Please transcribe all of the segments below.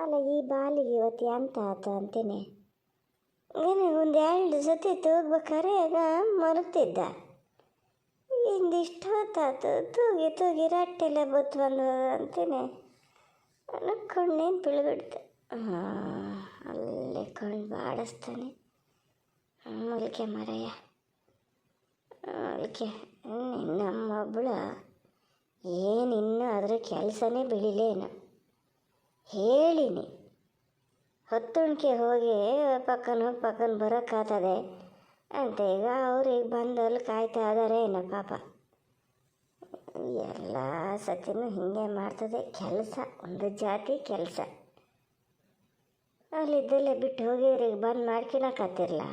ಅಲ್ಲ ಈ ಬಾಲಿಗೆ ಇವತ್ತು ಎಂತ ಆಯ್ತು ಅಂತೇನೆ. ಒಂದು 2 ಸತಿ ತೂಗ್ಬೇಕಾರೆ ಆಗ ಮರುತಿದ್ದ. ಇಂದಿಷ್ಟು ಹೊತ್ತಾತು ತೂಗಿ ತೂಗಿ ರಟ್ಟೆಲ್ಲ ಬತ್ತು ಬಂದು ಅಂತೇನೆ ಕಣ್ಣೇನು ಪಿಳ್ಬಿಡ್ತು. ಅಲ್ಲೇ ಕಣ್ಣು ಬಾಡಿಸ್ತಾನೆ. ಮೂಲಿಕೆ ಮರಯ್ಯ ಮೂಲಿಕೆ ನಮ್ಮೊಬ್ಬಳು ಏನಿನ್ನೂ ಅದ್ರ ಕೆಲಸನೇ ಬೆಳಿಲೇನು ಹೇಳಿನಿ. ಹೊತ್ತುಣಿಕೆ ಹೋಗಿ ಪಕ್ಕನ ಬರೋಕ್ಕಾಗ್ತದೆ ಅಂತ ಈಗ ಅವ್ರಿಗೆ ಬಂದು ಅಲ್ಲಿ ಕಾಯ್ತಾ ಇದ್ದಾರೆ ಏನೋ ಪಾಪ. ಎಲ್ಲ ಸತಿನೂ ಹೀಗೆ ಮಾಡ್ತದೆ ಕೆಲಸ, ಒಂದು ಜಾತಿ ಕೆಲಸ. ಅಲ್ಲಿದ್ದಲ್ಲೇ ಬಿಟ್ಟು ಹೋಗಿದ್ರಿಗೆ ಬಂದು ಮಾಡ್ಕೊಳಕ್ಕಾತಿರಲ್ಲ.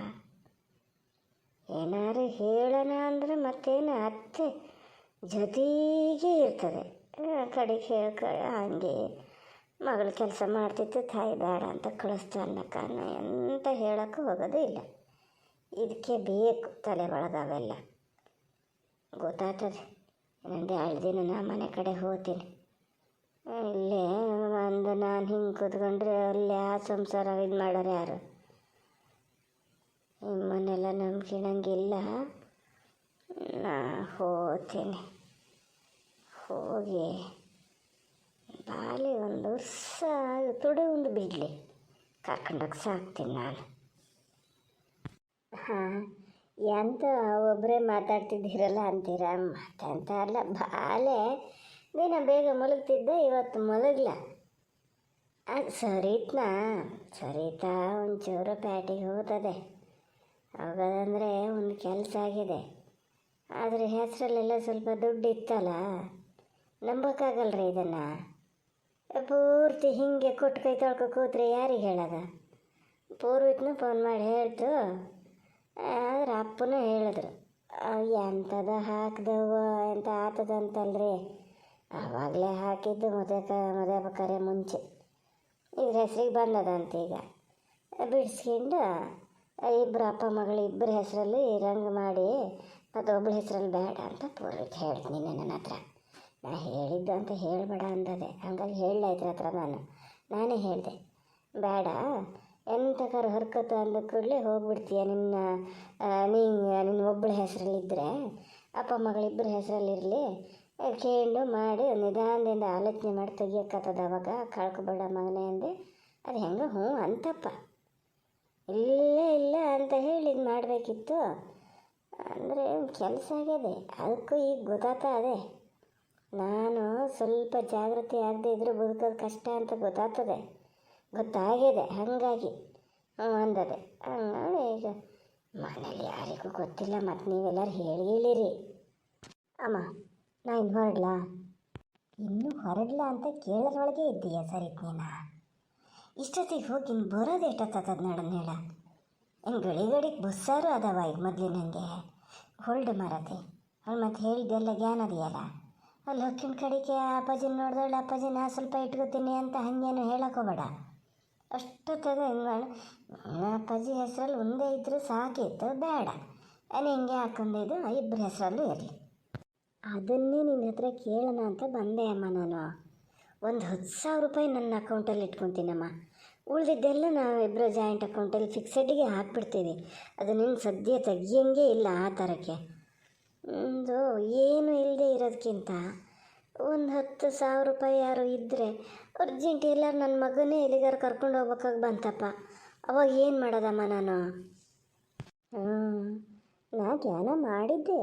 ಏನಾರು ಹೇಳೋಣ ಅಂದರೆ ಮತ್ತೇನು ಅತ್ತೆ ಜೊತೆಗೇ ಇರ್ತದೆ. ಕಡೆಗೆ ಹಂಗೆ ಮಗಳು ಕೆಲಸ ಮಾಡ್ತಿತ್ತು, ತಾಯಿ ಬೇಡ ಅಂತ ಕಳಿಸ್ತು ಅನ್ನೋ ಕಾರಣ ಎಂತ ಹೇಳೋಕ್ಕೂ ಹೋಗೋದೇ ಇಲ್ಲ. ಇದಕ್ಕೆ ಬೇಕು ತಲೆ ಒಳಗವೆಲ್ಲ ಗೊತ್ತಾಗ್ತದೆ. ಇನ್ನೊಂದು 2 ದಿನ ನಾ ಮನೆ ಕಡೆ ಹೋಗ್ತೀನಿ. ಇಲ್ಲೇ ಒಂದು ನಾನು ಹಿಂಗೆ ಕೂತ್ಕೊಂಡ್ರೆ ಅಲ್ಲೇ ಆ ಸಂಸಾರ ಇದು ಮಾಡೋರು ಯಾರು? ನಿಮ್ಮನ್ನೆಲ್ಲ ನಂಬ್ಕೊಳಂಗಿಲ್ಲ. ನಾ ಹೋಗ್ತೀನಿ. ಹೋಗಿ ಬಾಲಿ ಒಂದು ವರ್ಷ ತುಡು ಒಂದು ಬಿಡಲಿ ಕರ್ಕೊಂಡೋಗಿ ಸಾಕ್ತೀನಿ ನಾನು. ಹಾಂ, ಎಂತ ಒಬ್ಬರೇ ಮಾತಾಡ್ತಿದ್ದೀರಲ್ಲ ಅಂತೀರ. ಮತ್ತೆಂತ ಅಲ್ಲ, ಬಾಲೆ ದಿನ ಬೇಗ ಮಲಗ್ತಿದ್ದ, ಇವತ್ತು ಮಲಗಲ್ಲ. ಅದು ಸರಿತಾ ಒಂಚೂರು ಪ್ಯಾಟಿಗೆ ಹೋಗ್ತದೆ. ಹೋಗೋದಂದರೆ ಒಂದು ಕೆಲಸ ಆಗಿದೆ. ಆದರೆ ಹೆಸರಲ್ಲೆಲ್ಲ ಸ್ವಲ್ಪ ದುಡ್ಡು ಇತ್ತಲ್ಲ, ನಂಬೋಕ್ಕಾಗಲ್ರಿ ಇದನ್ನು. ಪೂರ್ತಿ ಹೀಗೆ ಕೊಟ್ಟು ಕೈ ತೊಳ್ಕೊ ಕೂತ್ರೆ ಯಾರಿಗೆ ಹೇಳೋದ? ಪೂರ್ವಿತ್ನೂ ಫೋನ್ ಮಾಡಿ ಹೇಳ್ತು. ಆದ್ರೆ ಅಪ್ಪನೂ ಹೇಳಿದ್ರು ಎಂಥದ ಹಾಕ್ದವ ಎಂತ ಆತದಂತಲ್ರಿ. ಆವಾಗಲೇ ಹಾಕಿದ್ದು ಮದುವೆ ಬೇಕಾರೆ ಮುಂಚೆ. ಇದ್ರ ಹೆಸ್ರಿಗೆ ಬಂದದಂತ. ಈಗ ಬಿಡಿಸ್ಕೊಂಡು ಇಬ್ಬರು ಅಪ್ಪ ಮಗಳು ಇಬ್ಬರ ಹೆಸರಲ್ಲಿ ರಂಗು ಮಾಡಿ ಮತ್ತು ಒಬ್ಬಳ ಹೆಸರಲ್ಲಿ ಬೇಡ ಅಂತ ಪೂರ್ವಿತ್ ಹೇಳ್ತೀನಿ ನನ್ನ ಹತ್ರ. ನಾ ಹೇಳಿದ್ದು ಅಂತ ಹೇಳಬೇಡ ಅಂದದೆ. ಹಂಗಾಗಿ ಹೇಳಾಯ್ತು ಹತ್ರ ನಾನೇ ಹೇಳಿದೆ, ಬೇಡ ಎಂತಕಾರ ಹರ್ಕತ್ತು ಅಂದ ಕೂಡಲೇ ಹೋಗ್ಬಿಡ್ತೀಯ. ನಿನ್ನ ಒಬ್ಬಳ ಹೆಸರಲ್ಲಿದ್ದರೆ ಅಪ್ಪ ಮಗಳಿಬ್ಬರ ಹೆಸರಲ್ಲಿರಲಿ, ಕೇಳು ಮಾಡಿ ನಿಧಾನದಿಂದ ಆಲೋಚನೆ ಮಾಡಿ ತೆಗಿಯೋಕ್ಕತ್ತದ. ಅವಾಗ ಕಳ್ಕೊಬೇಡ ಮಗನೇ ಅಂದೆ. ಅದು ಹೆಂಗೆ ಹ್ಞೂ ಅಂತಪ್ಪ. ಇಲ್ಲ ಅಂತ ಹೇಳಿ ಇದು ಮಾಡಬೇಕಿತ್ತು ಅಂದರೆ ಕೆಲಸ ಆಗಿದೆ. ಅದಕ್ಕೂ ಈಗ ಗೊತ್ತಾಗ್ತಾ ಅದೇ. ನಾನು ಸ್ವಲ್ಪ ಜಾಗೃತಿ ಆಗದೆ ಇದ್ದರೂ ಬದುಕೋದು ಕಷ್ಟ ಅಂತ ಗೊತ್ತಾಗಿದೆ. ಹಾಗಾಗಿ ಅಂದದೆ. ಹಂಗಾಗಿ ಈಗ ಮನೇಲಿ ಯಾರಿಗೂ ಗೊತ್ತಿಲ್ಲ, ಮತ್ತು ನೀವೆಲ್ಲರೂ ಹೇಳಿರಿ. ಅಮ್ಮ ನಾ ಇನ್ನು ಹೊರಡ್ಲಾ? ಇನ್ನೂ ಹೊರಡ್ಲಾ ಅಂತ ಕೇಳೋದ್ರೊಳಗೆ ಇದ್ದೀಯ ಸರಿತ್ ನೀನು. ಇಷ್ಟೊತ್ತಿಗೆ ಹೋಗಿ ಇನ್ನು ಬರೋದು ಎಷ್ಟೊತ್ತದ ಹೇಳ. ಇನ್ನು ಗಳಿಗಡಿಗೆ ಬಸ್ಸಾರು ಅದಾವ ಈಗ ಮೊದಲಿನಂಗೆ ಹೊಲ್ಡ್ ಮಾರತಿ. ಅವಳು ಮತ್ತು ಹೇಳಿದ್ದೆಲ್ಲ ಜ್ಞಾನ ಅದೆಯಲ್ಲ. ಅಲ್ಲಿ ಹೊಕ್ಕಿನ ಕಡೆಗೆ ಅಪ್ಪಾಜಿನ ನೋಡಿದವಳು ಅಪ್ಪಾಜಿ ನಾ ಸ್ವಲ್ಪ ಇಟ್ಕೋತೀನಿ ಅಂತ ಹಾಗೇನು ಹೇಳೋಕೋಬೇಡ. ಅಷ್ಟೊತ್ತಾಗ ಹಿಂಗೆ ಮಾಡಿ ಅಪ್ಪಾಜಿ ಹೆಸರಲ್ಲಿ ಒಂದೇ ಇದ್ದರೂ ಸಾಕಿತ್ತು, ಬೇಡ ನಾನು ಹಿಂಗೆ ಹಾಕೊಂಡಿದ್ದು ಇಬ್ಬರ ಹೆಸರಲ್ಲೂ ಇರಲಿ. ಅದನ್ನೇ ನಿನ್ನ ಹತ್ರ ಕೇಳೋಣ ಅಂತ ಬಂದೆ ಅಮ್ಮ. ನಾನು ಒಂದು 10,000 ರೂಪಾಯಿ ನನ್ನ ಅಕೌಂಟಲ್ಲಿ ಇಟ್ಕೊತೀನಮ್ಮ. ಉಳಿದಿದ್ದೆಲ್ಲ ನಾವು ಇಬ್ಬರು ಜಾಯಿಂಟ್ ಅಕೌಂಟಲ್ಲಿ ಫಿಕ್ಸೆಡ್ಗೆ ಹಾಕ್ಬಿಡ್ತೀವಿ. ಅದು ನಿನ್ನ ಸದ್ಯ ತೆಗಿಯೋಂಗೇ ಇಲ್ಲ ಆ ಥರಕ್ಕೆ. ಒಂದು ಏನು ಇಲ್ಲದೆ ಇರೋದಕ್ಕಿಂತ ಒಂದು 10,000 ರೂಪಾಯಿ ಯಾರು ಇದ್ದರೆ ಅರ್ಜೆಂಟ್ ಎಲ್ಲರೂ ನನ್ನ ಮಗನೇ ಎಲ್ಲಿಗಾರು ಕರ್ಕೊಂಡು ಹೋಗ್ಬೇಕಾಗಿ ಬಂತಪ್ಪ, ಅವಾಗ ಏನು ಮಾಡೋದಮ್ಮ ನಾನು? ನಾ ಜ್ಞಾನ ಮಾಡಿದ್ದೆ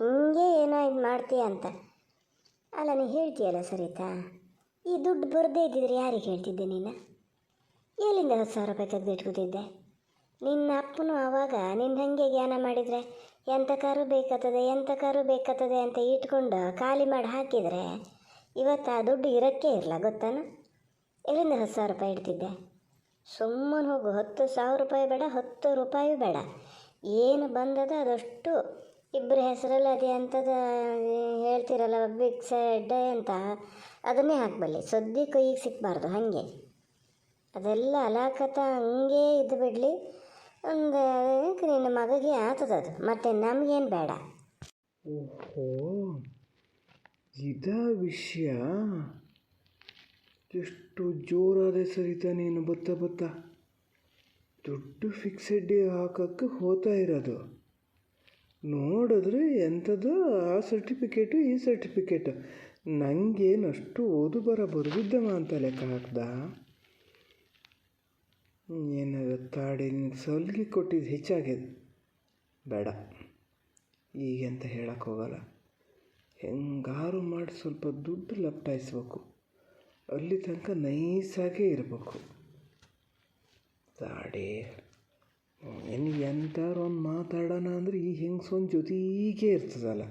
ಹೀಗೆ ಏನೋ ಇದು ಮಾಡ್ತೀಯ ಅಂತ. ಅಲ್ಲ ನೀ ಹೇಳ್ತೀಯಲ್ಲ ಸರಿತಾ, ಈ ದುಡ್ಡು ಬರದೇ ಇದ್ದಿದ್ರೆ ಯಾರಿಗೆ ಹೇಳ್ತಿದ್ದೆ ನೀನು? ಎಲ್ಲಿಂದ 10,000 ರೂಪಾಯಿ ತೆಗೆದಿಟ್ಕೊತಿದ್ದೆ? ನಿನ್ನ ಅಪ್ಪನು ಆವಾಗ ನಿನ್ನ ಹಾಗೆ ಜ್ಞಾನ ಮಾಡಿದರೆ ಎಂಥ ಕಾರು ಬೇಕತ್ತದೆ ಅಂತ ಇಟ್ಕೊಂಡು ಖಾಲಿ ಮಾಡಿ ಹಾಕಿದರೆ ಇವತ್ತು ಆ ದುಡ್ಡು ಇರೋಕ್ಕೆ ಇರಲ್ಲ, ಗೊತ್ತಾನ? ಎಲ್ಲಿಂದ 10,000 ರೂಪಾಯಿ ಇಡ್ತಿದ್ದೆ? ಸುಮ್ಮನೆ ಹೋಗು. 10,000 ರೂಪಾಯಿ ಬೇಡ, 10 ರೂಪಾಯಿ ಬೇಡ. ಏನು ಬಂದದ ಅದಷ್ಟು ಇಬ್ಬರ ಹೆಸರಲ್ಲಿ ಅದೇ ಅಂಥದ್ದು ಹೇಳ್ತಿರಲ್ಲ ಫಿಕ್ಸೆಡ್ ಅಂತ, ಅದನ್ನೇ ಹಾಕಬಲ್ಲಿ. ಸದ್ಯಕ್ಕೆ ಈಗ ಸಿಕ್ಕಬಾರ್ದು. ಹಾಗೆ ಅದೆಲ್ಲ ಅಲಾಕತ ಹಂಗೆ ಇದ್ದು ಬಿಡಲಿ. ಒಂದು ನಿನ್ನ ಮಗಗೆ ಆತದದು, ಮತ್ತು ನಮಗೇನು ಬೇಡ. ಓಹೋ, ಇದ ವಿಷಯ. ಎಷ್ಟು ಜೋರಾದೆ ಸರಿತಾ ನೀನು ಬತ್ತ ಬತ್ತ. ದುಡ್ಡು ಫಿಕ್ಸೆಡ್ ಡೇ ಹಾಕೋಕ್ಕೆ ಹೋಗ್ತಾ ಇರೋದು ನೋಡಿದ್ರೆ ಎಂಥದ್ದು ಆ ಸರ್ಟಿಫಿಕೇಟು ಈ ಸರ್ಟಿಫಿಕೇಟು. ನನಗೇನು ಅಷ್ಟು ಓದು ಬರೆದಿದ್ದವ ಅಂತ ಲೆಕ್ಕ ಹಾಕ್ದ. ಏನಾದ್ರು ತಾಡಿ ನಿನಗೆ ಸಲ್ಗಿ ಕೊಟ್ಟಿದ್ದು ಹೆಚ್ಚಾಗಿದೆ. ಬೇಡ ಈಗಂತ ಹೇಳಕ್ಕೆ ಹೋಗಲ್ಲ. ಹೆಂಗಾರು ಮಾಡಿ ಸ್ವಲ್ಪ ದುಡ್ಡು ಲಪ್ಟಾಯಿಸ್ಬೇಕು. ಅಲ್ಲಿ ತನಕ ನೈಸಾಗೇ ಇರಬೇಕು. ತಾಡಿ ಏನು ಎಂಥವ್ರು ಒಂದು ಮಾತಾಡೋಣ ಅಂದರೆ ಈ ಹೆಂಗಸೊಂದು ಜೊತೆಗೇ ಇರ್ತದಲ್ಲ.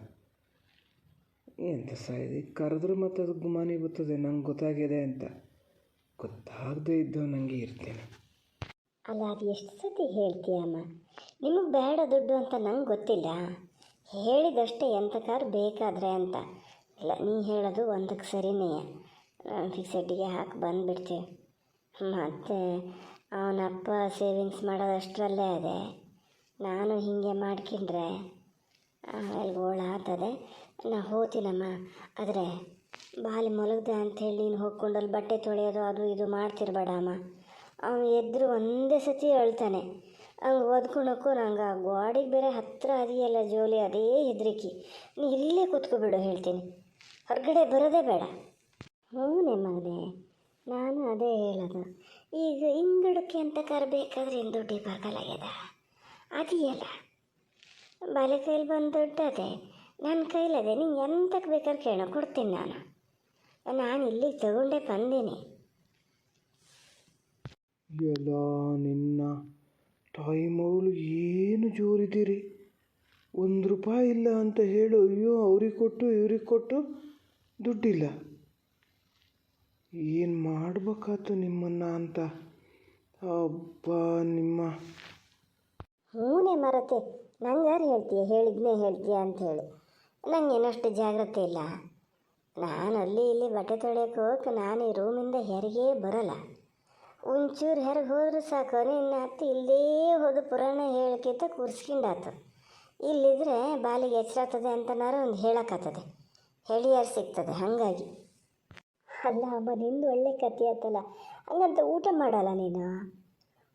ಎಂತ ಸಾಯಿದೆ ಕರೆದ್ರೆ ಮತ್ತು ಅದು ಗುಮಾನಿ ಬರ್ತದೆ. ನಂಗೆ ಗೊತ್ತಾಗಿದೆ ಅಂತ ಗೊತ್ತಾಗದೇ ಇದ್ದವು ನನಗೆ ಇರ್ತೇನೆ. ಅಲ್ಲ ಅದು ಎಷ್ಟು ಸತಿ ಹೇಳ್ತೀಯಮ್ಮ? ನಿಮಗೆ ಬೇಡ ದುಡ್ಡು ಅಂತ ನಂಗೆ ಗೊತ್ತಿಲ್ಲ. ಹೇಳಿದಷ್ಟೇ ಎಂತಕ್ಕಾರು ಬೇಕಾದರೆ ಅಂತ. ಇಲ್ಲ ನೀ ಹೇಳೋದು ಒಂದಕ್ಕೆ ಸರಿನೇ. ಫಿಕ್ಸೆಡ್ಡಿಗೆ ಹಾಕಿ ಬಂದುಬಿಡ್ತೀವಿ. ಮತ್ತು ಅವನಪ್ಪ ಸೇವಿಂಗ್ಸ್ ಮಾಡೋದಷ್ಟರಲ್ಲೇ ಅದೇ. ನಾನು ಹೀಗೆ ಮಾಡ್ಕೊಂಡ್ರೆ ಆಮೇಲೆ ಗೋಳ ಆಗ್ತದೆ. ನಾ ಹೋಗ್ತೀನಮ್ಮ. ಆದರೆ ಬಾಲಿ ಮಲಗ್ದೆ ಅಂಥೇಳಿ ನೀನು ಹೋಗ್ಕೊಂಡಲ್ಲಿ ಬಟ್ಟೆ ತೊಳೆಯೋದು ಅದು ಇದು ಮಾಡ್ತಿರ್ಬೇಡ ಅಮ್ಮ. ಅವನು ಎದ್ರು ಒಂದೇ ಸತಿ ಅಳ್ತಾನೆ. ಹಂಗೆ ಓದ್ಕೊಳಕ್ಕೂ ನಂಗೆ ಆ ಗೋಡಿಗೆ ಬೇರೆ ಹತ್ತಿರ ಅದೆಯಲ್ಲ ಜೋಲಿ, ಅದೇ ಹೆದರಿಕೆ. ನೀ ಇಲ್ಲೇ ಕೂತ್ಕೊಬಿಡು ಹೇಳ್ತೀನಿ, ಹೊರಗಡೆ ಬರೋದೇ ಬೇಡ. ಹ್ಞೂ ಮಗನೇ, ನಾನು ಅದೇ ಹೇಳೋದು. ಈಗ ಇಂಗಡಕ್ಕೆ ಅಂತ ಕರಬೇಕಾದ್ರೆ ಏನು ದುಡ್ಡು ಬರಲಾಗ್ಯದ ಅದೆಯಲ್ಲ. ಬಾಲೆ ಕೈಲಿ ಬಂದು ದುಡ್ಡು ಅದೇ ನನ್ನ ಕೈಲದೆ. ನೀನು ಎಂತಕ್ಕೆ ಬೇಕಾದ್ರೆ ಕೇಳೋ ಕೊಡ್ತೀನಿ. ನಾನು ಇಲ್ಲಿಗೆ ತಗೊಂಡೇ ಬಂದೀನಿ. ಎಲ್ಲ ನಿನ್ನ ಟೈಮೌಳು ಏನು ಜೋರಿದ್ದೀರಿ. ₹1 ಇಲ್ಲ ಅಂತ ಹೇಳು. ಅಯ್ಯೋ ಅವ್ರಿಗೆ ಕೊಟ್ಟು ಇವ್ರಿಗೆ ಕೊಟ್ಟು ದುಡ್ಡಿಲ್ಲ. ಏನು ಮಾಡ್ಬೇಕಾಯ್ತು ನಿಮ್ಮನ್ನು ಅಂತ. ಅಬ್ಬ ನಿಮ್ಮ ಹೂನೇ ಮರತೆ. ನಂಗೆ ಯಾರು ಹೇಳಿದ್ನೇ ಹೇಳ್ತೀಯ ಅಂಥೇಳಿ ನಂಗೇನಷ್ಟು ಜಾಗ್ರತೆ ಇಲ್ಲ. ನಾನು ಅಲ್ಲಿ ಇಲ್ಲಿ ಬಟ್ಟೆ ತೊಳೆಯೋಕೆ ಹೋಗಕ್ಕೆ ನಾನು ಈ ರೂಮಿಂದ ಹೆರಿಗೆ ಬರೋಲ್ಲ. ಒಂಚೂರು ಹೆರಿಗೆ ಹೋದ್ರೆ ಸಾಕು, ನಿನ್ನ ಹತ್ತಿ ಇಲ್ಲೇ ಹೋದ ಪುರಾಣ ಹೇಳಿಕೆತ ಕೂರಿಸ್ಕೊಂಡಾತು. ಇಲ್ಲಿದ್ರೆ ಬಾಲಿಗೆ ಎಚ್ಚರಾಗ್ತದೆ ಅಂತನಾರು ಒಂದು ಹೇಳೋಕ್ಕಾಗ್ತದೆ, ಹೇಳಿಯಾರು ಸಿಗ್ತದೆ. ಹಾಗಾಗಿ ಅಲ್ಲ ಅಮ್ಮ, ನಿಂದು ಒಳ್ಳೆ ಕತೆ ಆಯ್ತಲ್ಲ. ಹಂಗಂತ ಊಟ ಮಾಡಲ್ಲ ನೀನು?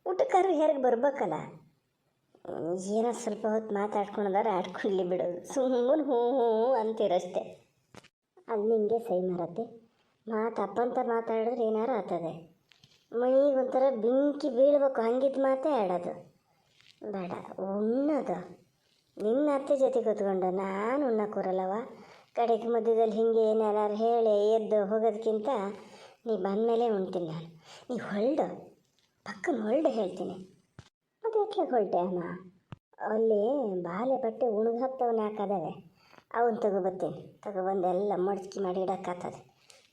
ಊಟಕ್ಕಾದ್ರೂ ಹೆರಿಗೆ ಬರ್ಬೇಕಲ್ಲ. ಏನೋ ಸ್ವಲ್ಪ ಹೊತ್ತು ಮಾತಾಡ್ಕೊಂಡಾರೆ ಆಡ್ಕೊಳ್ಳಿ ಬಿಡೋದು, ಸುಮ್ಮನೆ ಹ್ಞೂ ಹ್ಞೂ ಅಂತೀರಷ್ಟೆ. ಅದು ನಿಂಗೆ ಸೈ ಮರತ್ತೆ. ಅಪ್ಪಂತ ಮಾತಾಡಿದ್ರೆ ಏನಾರು ಆಗ್ತದೆ. ಮೈಗೆ ಒಂಥರ ಬೆಂಕಿ ಬೀಳ್ಬೇಕು, ಹಂಗಿದ್ದು ಮಾತೇ ಆಡೋದು ಬೇಡ. ಉಣ್ಣೋದು ನಿನ್ನ ಅತ್ತೆ ಜೊತೆ ಕೂತ್ಕೊಂಡು ನಾನು ಉಣ್ಣಕ್ಕೂರಲ್ಲವ. ಕಡೆಗೆ ಮಧ್ಯದಲ್ಲಿ ಹಿಂಗೆ ಏನಾರು ಹೇಳಿ ಎದ್ದು ಹೋಗೋದಕ್ಕಿಂತ ನೀ ಬಂದಮೇಲೆ ಉಣ್ತೀನಿ ನಾನು. ನೀ ಹೊರಡು, ಪಕ್ಕನ ಹೊರಡು ಹೇಳ್ತೀನಿ. ಅದು ಎಟ್ಲೆ ಹೊರಟೆ ಅಮ್ಮ? ಅಲ್ಲಿ ಬಾಲೆ ಬಟ್ಟೆ ಉಣ್ಗೆ ಹಾಕ್ತವನ್ನ ಹಾಕದವೆ, ಅವನ್ನ ತಗೊಬತ್ತೀನಿ. ತಗೊಬಂದು ಎಲ್ಲ ಮಡ್ಚಿ ಮಾಡಿ ಇಡೋಕ್ಕಾಗ್ತದೆ.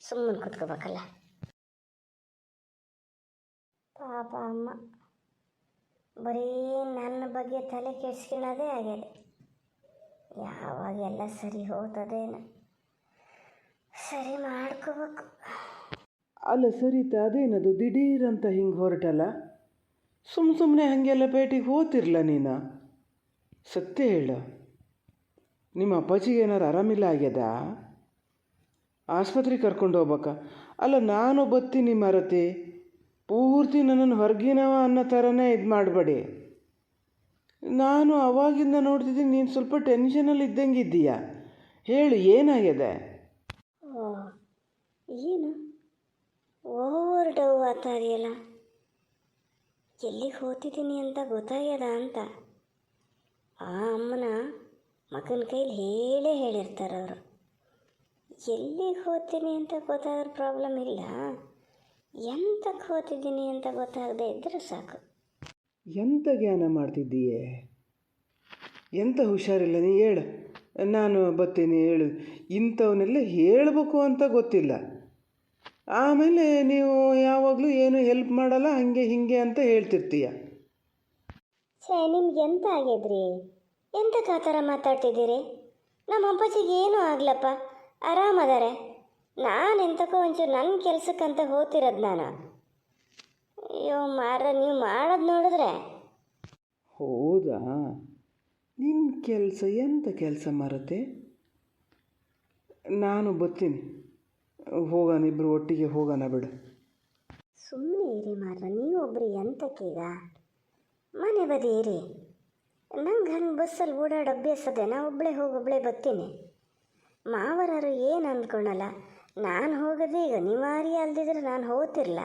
ಸುಮ್ಮನೆ ಕೂತ್ಕೋಬೇಕಲ್ಲ. ಪಾಪ ಅಮ್ಮ ಬರೀ ನನ್ನ ಬಗ್ಗೆ ತಲೆ ಕೆಡ್ಸ್ಕೊಳ್ಳೋದೇ ಆಗ್ಯದೆ. ಯಾವಾಗೆಲ್ಲ ಸರಿ ಹೋಗ್ತದೇನು, ಸರಿ ಮಾಡ್ಕೋಬೇಕು. ಅಲ್ಲ ಸರಿತಾ, ಅದೇನದು ದಿಢೀರಂತ ಹಿಂಗೆ ಹೊರಟಲ್ಲ? ಸುಮ್ಮನೆ ಹಾಗೆಲ್ಲ ಪೇಟೆಗೆ ಹೋಗ್ತಿರ್ಲ ನೀನು? ಸತ್ಯ ಹೇಳು, ನಿಮ್ಮ ಅಪ್ಪಾಜಿಗೆ ಏನಾರು ಆರಾಮಿಲ್ಲ ಆಗ್ಯದ? ಆಸ್ಪತ್ರೆಗೆ ಕರ್ಕೊಂಡು ಹೋಗ್ಬೇಕಾ? ಅಲ್ಲ ನಾನು ಬತ್ತೀನಿ ಮರತಿ. ಪೂರ್ತಿ ನನ್ನನ್ನು ಹೊರಗಿನವ ಅನ್ನೋ ಥರನೇ ಇದು ಮಾಡಬೇಡಿ. ನಾನು ಅವಾಗಿಂದ ನೋಡ್ತಿದ್ದೀನಿ ನೀನು ಸ್ವಲ್ಪ ಟೆನ್ಷನಲ್ಲಿ ಇದ್ದಂಗೆ ಇದ್ದೀಯಾ. ಹೇಳು ಏನಾಗಿದೆ? ಏನು ಓವರ್ ಡವ್ ಆಗ್ತಾ ಇದೆಯಲ್ಲ. ಎಲ್ಲಿಗೆ ಹೋಗ್ತಿದ್ದೀನಿ ಅಂತ ಗೊತ್ತಾಗ್ಯದ ಅಂತ ಆ ಅಮ್ಮನ ಮಗನ ಕೈಲಿ ಹೇಳಿರ್ತಾರೆ ಅವರು. ಎಲ್ಲಿಗೆ ಹೋಗ್ತೀನಿ ಅಂತ ಗೊತ್ತಾದ್ರೆ ಪ್ರಾಬ್ಲಮ್ ಇಲ್ಲ, ಎಂತಕ್ಕೆ ಹೋಗ್ತಿದ್ದೀನಿ ಅಂತ ಗೊತ್ತಾಗದೆ ಇದ್ದರೆ ಸಾಕು. ಎಂಥ ಜ್ಞಾನ ಮಾಡ್ತಿದ್ದೀಯೇ? ಎಂಥ ಹುಷಾರಿಲ್ಲ ನೀ? ಹೇಳು, ನಾನು ಬರ್ತೀನಿ ಹೇಳು. ಇಂಥವನ್ನೆಲ್ಲ ಹೇಳಬೇಕು ಅಂತ ಗೊತ್ತಿಲ್ಲ. ಆಮೇಲೆ ನೀವು ಯಾವಾಗಲೂ ಏನು ಹೆಲ್ಪ್ ಮಾಡಲ್ಲ, ಹಾಗೆ ಹೀಗೆ ಅಂತ ಹೇಳ್ತಿರ್ತೀಯ. ನಿಮ್ಗೆ ಎಂತ ಆಗ್ಯದ್ರಿ? ಎಂತಕ್ಕೆ ಆ ಥರ ಮಾತಾಡ್ತಿದ್ದೀರಿ? ನಮ್ಮ ಅಪ್ಪಾಜಿಗೆ ಏನೂ ಆಗ್ಲಪ್ಪ, ಆರಾಮದಾರೆ. ನಾನು ಎಂತಕ್ಕೋ ಒಂಚೂರು ನನ್ನ ಕೆಲಸಕ್ಕಂತ ಹೋಗ್ತಿರೋದು ನಾನು. ಅಯ್ಯೋ ಮಾರ, ನೀವು ಮಾಡೋದು ನೋಡಿದ್ರೆ. ಹೌದಾ? ನಿನ್ನ ಕೆಲಸ ಎಂಥ ಕೆಲಸ ಮಾರತ್ತೆ? ನಾನು ಬರ್ತೀನಿ. ಹೋಗೋಣ, ಇಬ್ಬರು ಒಟ್ಟಿಗೆ ಹೋಗೋಣ ಬಿಡು. ಸುಮ್ಮನೆ ಇರಿ ಮಾರ, ನೀವೊಬ್ಬರು ಎಂತಕ್ಕೀಗ? ಮನೆ ಬದಿ ಇರಿ. ನಂಗೆ ಹಂಗೆ ಬಸ್ಸಲ್ಲಿ ಓಡಾಡೋ ಅಭ್ಯಾಸದೆ, ನಾ ಒಬ್ಬಳೇ ಹೋಗಿ ಒಬ್ಬಳೇ ಬರ್ತೀನಿ. ಮಾವರಾರು ಏನು ಅಂದ್ಕೊಳಲ್ಲ. ನಾನು ಹೋಗೋದೇ ಈಗ ನಿವಾರ್ಯ ಅಲ್ದಿದ್ರೆ ನಾನು ಹೋಗ್ತಿರ್ಲ.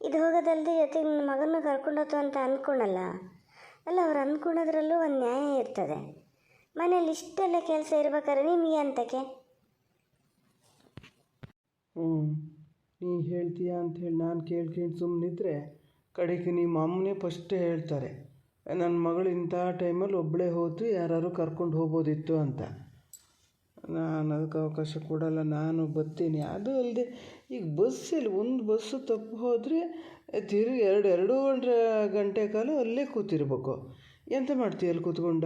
ಇದು ಹೋಗೋದಲ್ದೆ ಜೊತೆಗೆ ನನ್ನ ಮಗನ ಕರ್ಕೊಂಡೋತು ಅಂತ ಅಂದ್ಕೊಳಲ್ಲ. ಅಲ್ಲ, ಅವ್ರು ಅಂದ್ಕೊಳೋದ್ರಲ್ಲೂ ಒಂದು ನ್ಯಾಯ ಇರ್ತದೆ. ಮನೇಲಿ ಇಷ್ಟೆಲ್ಲ ಕೆಲಸ ಇರ್ಬೇಕಾದ್ರೆ ನಿಮಗೆ ಅಂತಕ್ಕೆ? ನೀ ಹೇಳ್ತೀಯ ಅಂಥೇಳಿ ನಾನು ಕೇಳ್ಕೊಂಡು ಸುಮ್ಮನಿದ್ರೆ ಕಡೆಗೆ ನಿಮ್ಮ ಅಮ್ಮನೇ ಫಸ್ಟ್ ಹೇಳ್ತಾರೆ, ನನ್ನ ಮಗಳು ಇಂಥ ಟೈಮಲ್ಲಿ ಒಬ್ಬಳೇ ಹೋತು, ಯಾರು ಕರ್ಕೊಂಡು ಹೋಗ್ಬೋದಿತ್ತು ಅಂತ. ನಾನು ಅದಕ್ಕೆ ಅವಕಾಶ ಕೊಡಲ್ಲ, ನಾನು ಬರ್ತೀನಿ. ಅದು ಅಲ್ಲದೆ ಈಗ ಬಸ್ಸಲ್ಲಿ ಒಂದು ಬಸ್ಸು ತಪ್ಪು ಹೋದರೆ ತಿರುಗಿ ಎರಡೂವರೆ ಗಂಟೆ ಕಾಲ ಅಲ್ಲೇ ಕೂತಿರ್ಬೇಕು. ಎಂತ ಮಾಡ್ತೀಯ ಅಲ್ಲಿ ಕೂತ್ಕೊಂಡ?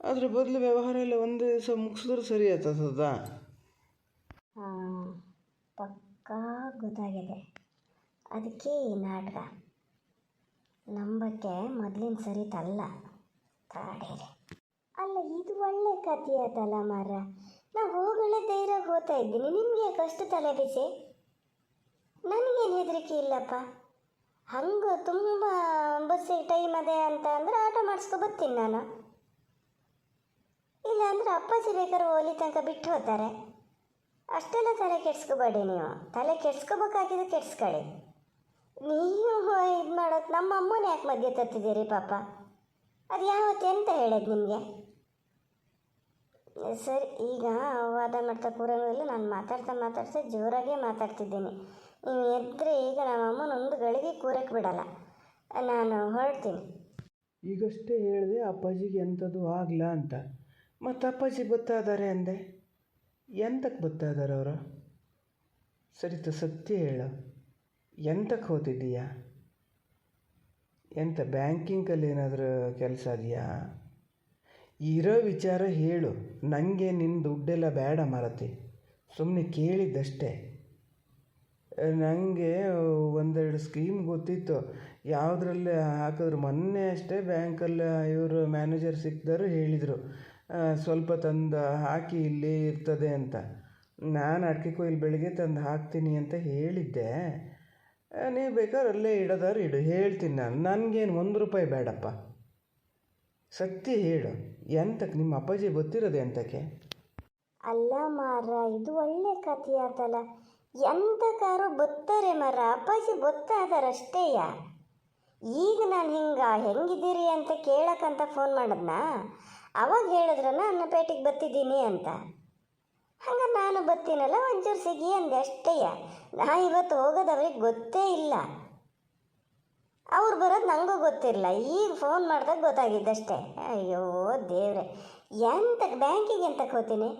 ಅದ್ರ ಬದಲು ವ್ಯವಹಾರ ಎಲ್ಲ ಒಂದು ದಿವಸ ಮುಗಿಸಿದ್ರೆ ಸರಿ ಆಗ್ತದ. ಪಕ್ಕಾ ಗೊತ್ತಾಗಿದೆ. ಅದಕ್ಕೆ ಈ ನಾಟಕ ನಂಬಕ್ಕೆ ಮೊದಲಿನ ಸರಿತಲ್ಲ. ತಾಡೇರಿ. ಅಲ್ಲ, ಇದು ಒಳ್ಳೆ ಕಥೆ ಆಯ್ತಲ್ಲ ಮಾರ. ನಾವು ಹೋಗಲೇ ಧೈರ್ಯ ಹೋಗ್ತಾ ಇದ್ದೀನಿ, ನಿಮಗೆ ಯಾಕಷ್ಟು ತಲೆ ಬಿಸಿ? ನನಗೇನು ಹೆದರಿಕೆ ಇಲ್ಲಪ್ಪ. ಹಂಗೆ ತುಂಬ ಬಸ್ಸಿಗೆ ಟೈಮ್ ಅದೇ ಅಂತ ಅಂದರೆ ಆಟೋ ಮಾಡಿಸ್ಕೊ ಬರ್ತೀನಿ ನಾನು. ಇಲ್ಲ ಅಂದರೆ ಅಪ್ಪಾಜಿ ಬೇಕಾದ್ರೆ ಓಲಿ ತನಕ ಬಿಟ್ಟು ಹೋಗ್ತಾರೆ. ಅಷ್ಟೆಲ್ಲ ತಲೆ ಕೆಡ್ಸ್ಕೊಬೇಡಿ ನೀವು. ತಲೆ ಕೆಡ್ಸ್ಕೋಬೇಕಾಗಿದ್ದು ಕೆಡ್ಸ್ಕೊಳ್ಳಿ. ನೀವು ಇದು ಮಾಡೋದು ನಮ್ಮ ಅಮ್ಮನ ಯಾಕೆ ಮಧ್ಯೆ ತರ್ತಿದ್ದೀರಿ ಪಾಪ? ಅದು ಯಾವತ್ತು ಎಂತ ಹೇಳೋದು ನಿಮಗೆ? ಸರಿ, ಈಗ ವಾದ ಮಾಡ್ತಾ ಕೂರಂಗಿಲ್ಲ. ನಾನು ಮಾತಾಡ್ತಾ ಜೋರಾಗೇ ಮಾತಾಡ್ತಿದ್ದೀನಿ. ನೀವು ಎದ್ದರೆ ಈಗ ನಮ್ಮ ಅಮ್ಮನ ಒಂದು ಗಳಿಗೆ ಕೂರಕ್ಕೆ ಬಿಡಲ್ಲ. ನಾನು ಹೊರಡ್ತೀನಿ. ಈಗಷ್ಟೇ ಹೇಳಿದೆ ಅಪ್ಪಾಜಿಗೆ ಎಂಥದ್ದು ಆಗಲ್ಲ ಅಂತ. ಮತ್ತು ಅಪ್ಪಾಜಿ ಬರ್ತಾ ಇದ್ದಾರೆ ಅಂದೆ. ಎಂತಕ್ಕೆ ಬರ್ತಾ ಇದ್ದಾರೆ ಅವರು? ಸರಿತ ಸತ್ಯ ಹೇಳು, ಎಂತಕ್ಕೆ ಹೋಗ್ತಿದ್ದೀಯಾ? ಎಂತ ಬ್ಯಾಂಕಿಂಗಲ್ಲಿ ಏನಾದರೂ ಕೆಲಸ ಇದೆಯಾ? ಇರೋ ವಿಚಾರ ಹೇಳು. ನನಗೆ ನಿನ್ನ ದುಡ್ಡೆಲ್ಲ ಬೇಡ ಮಾರತಿ, ಸುಮ್ಮನೆ ಕೇಳಿದ್ದಷ್ಟೇ. ನನಗೆ ಒಂದೆರಡು ಸ್ಕೀಮ್ ಗೊತ್ತಿತ್ತು, ಯಾವುದ್ರಲ್ಲಿ ಹಾಕಿದ್ರು. ಮೊನ್ನೆ ಅಷ್ಟೇ ಬ್ಯಾಂಕಲ್ಲಿ ಇವರು ಮ್ಯಾನೇಜರ್ ಸಿಕ್ಕಿದರು, ಹೇಳಿದರು ಸ್ವಲ್ಪ ತಂದು ಹಾಕಿ ಇಲ್ಲಿ ಇರ್ತದೆ ಅಂತ. ನಾನು ಅಡಿಕೆ ಕೊಯ್ಲು ಬೆಳಿಗ್ಗೆ ತಂದು ಹಾಕ್ತೀನಿ ಅಂತ ಹೇಳಿದ್ದೆ. ನೀವು ಬೇಕಾದ್ರೆ ಅಲ್ಲೇ ಇಡೋದಾರು ಇಡು, ಹೇಳ್ತೀನಿ ನಾನು. ನನಗೇನು ₹1 ಬೇಡಪ್ಪ. ಸತ್ಯ ಹೇಳು, ಎಂತಕ್ಕೆ? ನಿಮ್ಮ ಅಪ್ಪಾಜಿ ಗೊತ್ತಿರೋದು ಎಂತಕ್ಕೆ? ಅಲ್ಲ ಮಾರ, ಇದು ಒಳ್ಳೆ ಕಥೆ ಆತಲ್ಲ. ಎಂತಕ್ಕಾರು ಬತ್ತಾರೆ ಮಾರ, ಅಪ್ಪಾಜಿ ಬತ್ತಾದಾರಷ್ಟೇಯ. ಈಗ ನಾನು ಹೆಂಗಿದ್ದೀರಿ ಅಂತ ಕೇಳಕ್ಕಂತ ಫೋನ್ ಮಾಡಿದ್ನಾ? ಅವಾಗ ಹೇಳಿದ್ರನ ಅನ್ನಪೇಟೆಗೆ ಬತ್ತಿದ್ದೀನಿ ಅಂತ. ಹಂಗೆ ನಾನು ಬತ್ತೀನಲ್ಲ, ಒಂಚೂರು ಸಿಗಿ ಅಂದೆ ಅಷ್ಟೇಯ. ನಾ ಇವತ್ತು ಹೋಗೋದು ಅವ್ರಿಗೆ ಗೊತ್ತೇ ಇಲ್ಲ. ಅವ್ರು ಬರೋದು ನನಗೂ ಗೊತ್ತಿರಲಿಲ್ಲ. ಈಗ ಫೋನ್ ಮಾಡಿದಾಗ ಗೊತ್ತಾಗಿದ್ದಷ್ಟೇ. ಅಯ್ಯೋ ದೇವ್ರೆ, ಎಂತಕ್ಕೆ ಬ್ಯಾಂಕಿಗೆ ಎಂತಕ್ಕೆ ಹೋಗ್ತೀನಿ?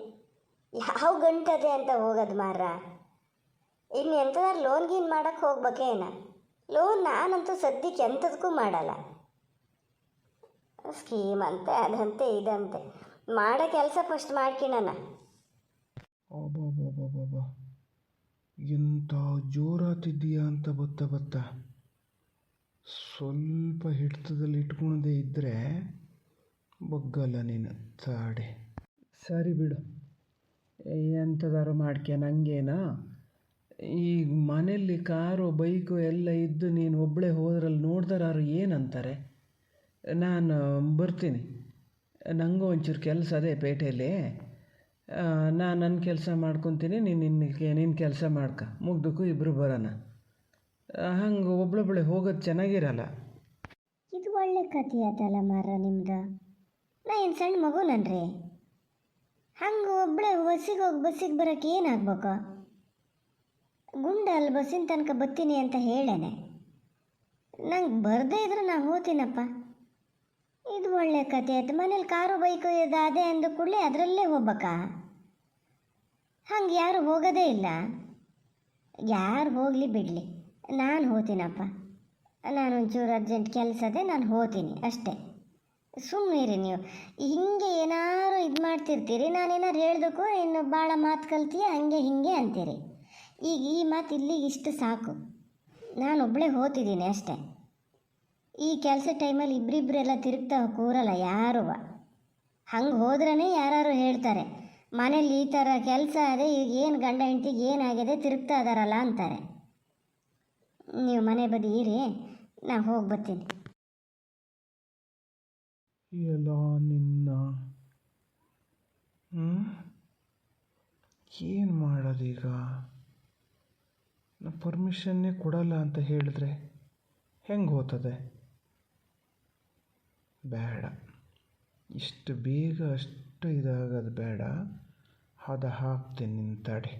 ಯಾವ ಗಂಟದೆ ಅಂತ ಹೋಗೋದು ಮಾರ? ಇನ್ನು ಎಂಥದಾರು ಲೋನ್ ಗೀನ್ ಮಾಡೋಕ್ಕೆ ಹೋಗ್ಬೇಕೇನ? ಲೋನ್ ನಾನಂತೂ ಸದ್ಯಕ್ಕೆ ಎಂಥದಕ್ಕೂ ಮಾಡಲ್ಲ. ಸ್ಕೀಮ್ ಅಂತೆ, ಅದಂತೆ ಇದಂತೆ ಮಾಡೋ ಕೆಲಸ ಫಸ್ಟ್ ಮಾಡ್ಕಿಣನ. ಅಬ್ಬಬ್ಬಬ್ಬಬ್ಬ, ಎಂಥ ಜೋರಾತಿದ್ದೀಯಾ ಅಂತ ಬತ್ತ ಸ್ವಲ್ಪ ಹಿಡಿತದಲ್ಲಿ ಇಟ್ಕೊಳದೇ ಇದ್ದರೆ ಬಗ್ಗಲ್ಲ ನೀನು. ತಾಡೆ, ಸರಿ ಬಿಡು, ಎಂಥದಾರು ಮಾಡ್ಕೆ. ನನಗೇನೋ ಈಗ ಮನೆಯಲ್ಲಿ ಕಾರು ಬೈಕು ಎಲ್ಲ ಇದ್ದು ನೀನು ಒಬ್ಬಳೇ ಹೋದ್ರಲ್ಲಿ ನೋಡ್ದಾರು ಏನಂತಾರೆ? ನಾನು ಬರ್ತೀನಿ. ನನಗೂ ಒಂಚೂರು ಕೆಲಸ ಅದೇ ಪೇಟೆಯಲ್ಲಿ. ನಾನು ನನ್ನ ಕೆಲಸ ಮಾಡ್ಕೊತೀನಿ, ನಿನ್ನ ಕೆಲಸ ಮಾಡ್ಕ. ಮುಗ್ದಕ್ಕೂ ಇಬ್ಬರು ಬರೋಣ. ಹಂಗೆ ಒಬ್ಬಳೊಬ್ಬಳೆ ಹೋಗೋದು ಚೆನ್ನಾಗಿರಲ್ಲ. ಇದು ಒಳ್ಳೆ ಕಥೆ ಆಯ್ತಲ್ಲ ಮಾರ ನಿಮ್ದು. ನಾ ಏನು ಸಣ್ಣ ಮಗುನನ್ರಿ? ಹಂಗೆ ಒಬ್ಬಳೆ ಬಸ್ಸಿಗೆ ಬರೋಕ್ಕೆ ಏನಾಗ್ಬೇಕು? ಗುಂಡಲ್ಲಿ ಬಸ್ಸಿನ ತನಕ ಬರ್ತೀನಿ ಅಂತ ಹೇಳೇನೆ. ನಂಗೆ ಬರದೇ ಇದ್ರೆ ನಾನು ಹೋಗ್ತೀನಪ್ಪ. ಇದು ಒಳ್ಳೆ ಕಥೆ ಆಯ್ತು. ಮನೇಲಿ ಕಾರು ಬೈಕು ಇದು ಅದೇ ಅಂದ ಕೂಡಲೇ ಅದರಲ್ಲೇ ಹೋಗ್ಬೇಕಾ? ಹಂಗೆ ಯಾರು ಹೋಗೋದೇ ಇಲ್ಲ. ಯಾರು ಹೋಗಲಿ ಬಿಡಲಿ, ನಾನು ಹೋಗ್ತೀನಪ್ಪ. ನಾನು ಒಂಚೂರು ಅರ್ಜೆಂಟ್ ಕೆಲಸ ಅದೇ, ನಾನು ಹೋಗ್ತೀನಿ ಅಷ್ಟೇ. ಸುಮ್ಮನಿರಿ ನೀವು. ಹಿಂಗೆ ಏನಾರು ಇದು ಮಾಡ್ತಿರ್ತೀರಿ. ನಾನೇನಾರು ಹೇಳ್ದಕ್ಕೂ ಇನ್ನು ಭಾಳ ಮಾತು ಕಲ್ತೀಯ ಹಂಗೆ ಹಿಂಗೆ ಅಂತೀರಿ. ಈಗ ಈ ಮಾತು ಇಲ್ಲಿಗೆ ಇಷ್ಟು ಸಾಕು. ನಾನು ಒಬ್ಬಳೇ ಹೋಗ್ತಿದ್ದೀನಿ ಅಷ್ಟೇ. ಈ ಕೆಲಸ ಟೈಮಲ್ಲಿ ಇಬ್ಬರಿಬ್ಬರೆಲ್ಲ ತಿರುಗ್ತಾ ಕೂರಲ್ಲ ಯಾರೂ. ಹಂಗೆ ಹೋದ್ರೇ ಯಾರು ಹೇಳ್ತಾರೆ, ಮನೇಲಿ ಈ ಥರ ಕೆಲಸ ಅದೇ ಈಗ ಏನು ಗಂಡ ಹೆಂಡ್ತಿಗೆ ಏನಾಗಿದೆ ತಿರುಗ್ತಾ ಇದಾರಲ್ಲ ಅಂತಾರೆ. ನೀವು ಮನೆ ಬದಿ ಇರಿ, ನಾ ಹೋಗಿ ಬರ್ತೀನಿ. ಎಲ್ಲ ನಿನ್ನ ಏನು ಮಾಡೋದೀಗ? ನಾ ಪರ್ಮಿಷನ್ನೇ ಕೊಡಲ್ಲ ಅಂತ ಹೇಳಿದ್ರೆ ಹೆಂಗೆ ಹೋಗ್ತದೆ? ಬೇಡ, ಇಷ್ಟು ಬೇಗ ಅಷ್ಟು ಇದಾಗೋದು ಬೇಡ. ಹದ ಹಾಕ್ತೀನಿ ನಿನ್ನ ತಡೆ.